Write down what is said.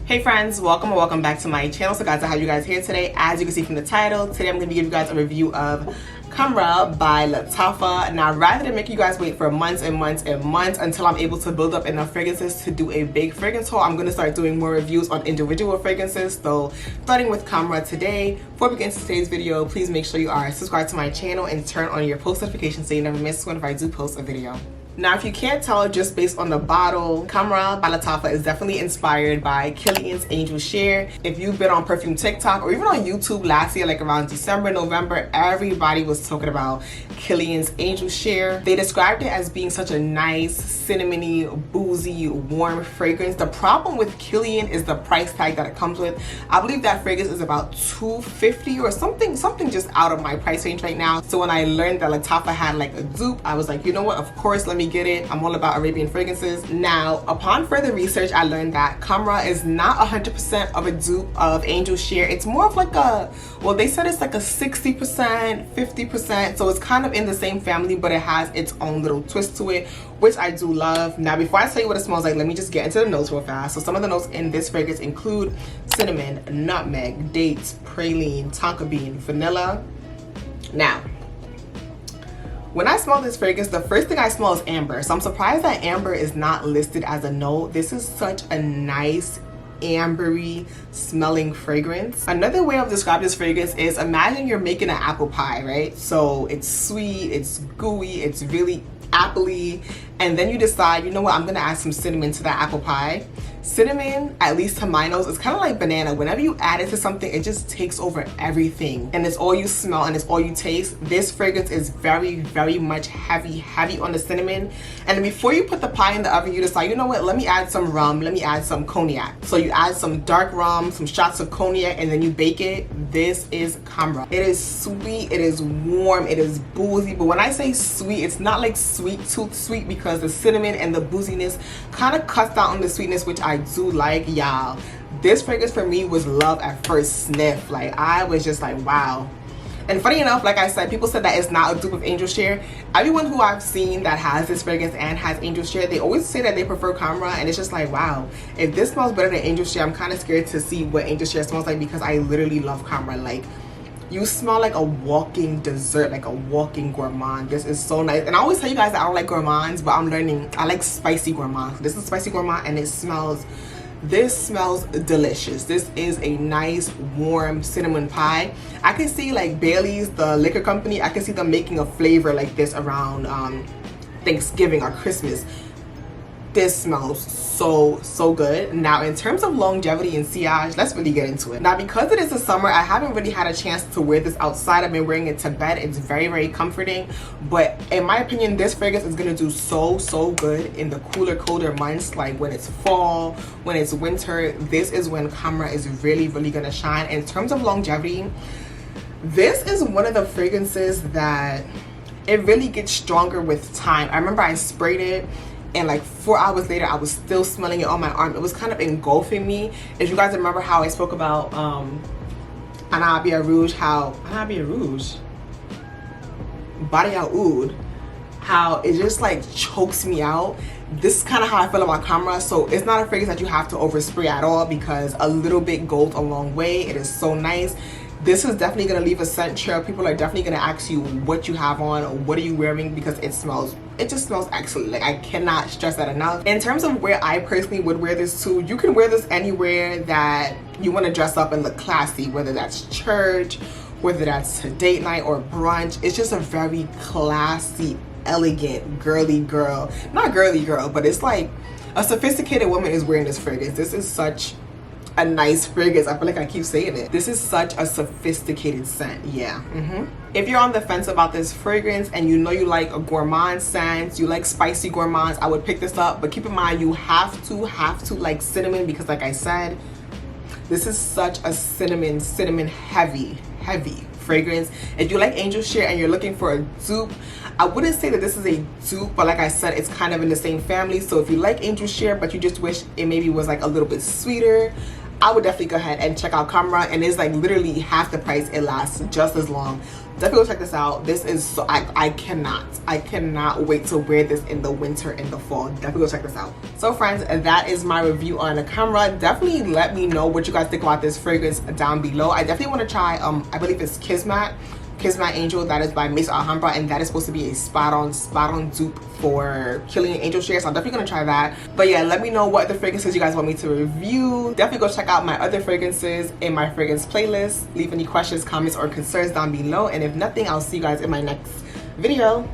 Hey friends, welcome or welcome back to my channel. So guys, I have you guys here today. As you can see from the title, today I'm going to give you guys a review of Khamrah by Lattafa. Now, rather than make you guys wait for months and months and months until I'm able to build up enough fragrances to do a big fragrance haul, I'm going to start doing more reviews on individual fragrances. So starting with Khamrah today, before we get into today's video, please make sure you are subscribed to my channel and turn on your post notifications so you never miss whenever I do post a video. Now, if you can't tell just based on the bottle, Khamrah by Lattafa is definitely inspired by Kilian's Angel Share. If you've been on perfume TikTok or even on YouTube last year, like around December, November, everybody was talking about Kilian's Angel Share. They described it as being such a nice, cinnamony, boozy, warm fragrance. The problem with Kilian is the price tag that it comes with. I believe that fragrance is about $250 or something just out of my price range right now. So when I learned that Lattafa had like a dupe, I was like, you know what, of course, let me get it. I'm all about Arabian fragrances. Now, upon further research, I learned that Khamrah is not 100% of a dupe of Angel Share. It's more of like a, well, they said it's like a 60%, 50%. So it's kind of in the same family, but it has its own little twist to it, which I do love. Now, before I tell you what it smells like, let me just get into the notes real fast. So some of the notes in this fragrance include cinnamon, nutmeg, dates, praline, tonka bean, vanilla. Now, when I smell this fragrance, the first thing I smell is amber. So I'm surprised that amber is not listed as a note. This is such a nice ambery smelling fragrance. Another way of describing this fragrance is imagine you're making an apple pie, right? So it's sweet, it's gooey, it's really appley, and then you decide, you know what, I'm gonna add some cinnamon to that apple pie. Cinnamon, at least to my nose, is kind of like banana. Whenever you add it to something, it just takes over everything, and it's all you smell and it's all you taste. This fragrance is very, very much heavy on the cinnamon. And then before you put the pie in the oven, you decide, you know what, let me add some rum, let me add some cognac. So you add some dark rum, some shots of cognac, and then you bake it. This is Khamrah. It is sweet, it is warm, it is boozy. But when I say sweet, it's not like sweet tooth sweet, because the cinnamon and the booziness kind of cuts down on the sweetness, which I do like, y'all. This fragrance for me was love at first sniff. Like, I was just like, wow. And funny enough, like I said, people said that it's not a dupe of Angel Share. Everyone who I've seen that has this fragrance and has Angel Share, they always say that they prefer Khamrah, and it's just like, wow, if this smells better than Angel Share, I'm kind of scared to see what Angel Share smells like, because I literally love Khamrah. Like, you smell like a walking dessert, like a walking gourmand. This is so nice. And I always tell you guys that I don't like gourmands, but I'm learning I like spicy gourmands. This is spicy gourmand, and this smells delicious. This is a nice warm cinnamon pie. I can see like Bailey's, the liquor company, I can see them making a flavor like this around Thanksgiving or Christmas. This smells so good. Now, in terms of longevity and sillage, let's really get into it. Now, because it is the summer, I haven't really had a chance to wear this outside. I've been wearing it to bed. It's very, very comforting. But in my opinion, this fragrance is gonna do so good in the cooler, colder months, like when it's fall, when it's winter. This is when Khamrah is really gonna shine. In terms of longevity, this is one of the fragrances that it really gets stronger with time. I remember I sprayed it, and like 4 hours later, I was still smelling it on my arm. It was kind of engulfing me. If you guys remember how I spoke about Anabia Rouge, Body Out Oud, how it just like chokes me out. This is kind of how I feel about Khamrah. So it's not a fragrance that you have to overspray at all, because a little bit goes a long way. It is so nice. This is definitely going to leave a scent trail. People are definitely going to ask you what you have on or what are you wearing, because it just smells excellent. Like, I cannot stress that enough. In terms of where I personally would wear this to, you can wear this anywhere that you want to dress up and look classy, whether that's church, whether that's a date night or brunch. It's just a very classy, elegant, girly girl. Not girly girl, but it's like a sophisticated woman is wearing this fragrance. This is such a nice fragrance. I feel like I keep saying it. This is such a sophisticated scent. Yeah. If you're on the fence about this fragrance and you know you like a gourmand scent, you like spicy gourmands, I would pick this up. But keep in mind, you have to like cinnamon, because like I said, this is such a cinnamon heavy fragrance. If you like Angel Share and you're looking for a dupe, I wouldn't say that this is a dupe, but like I said, it's kind of in the same family. So if you like Angel Share but you just wish it maybe was like a little bit sweeter, I would definitely go ahead and check out Khamrah. And it's like literally half the price. It lasts just as long. definitely go check this out. This is so I cannot wait to wear this in the winter and the fall. Definitely go check this out. So friends, that is my review on the Khamrah. Definitely let me know what you guys think about this fragrance down below. I definitely want to try I believe it's Kismet Angel. That is by Miss Alhambra, and that is supposed to be a spot on dupe for Killing Angel share, so I'm definitely gonna try that. But yeah, let me know what the fragrances you guys want me to review. Definitely go check out my other fragrances in my fragrance playlist. Leave any questions, comments, or concerns down below, and if nothing, I'll see you guys in my next video.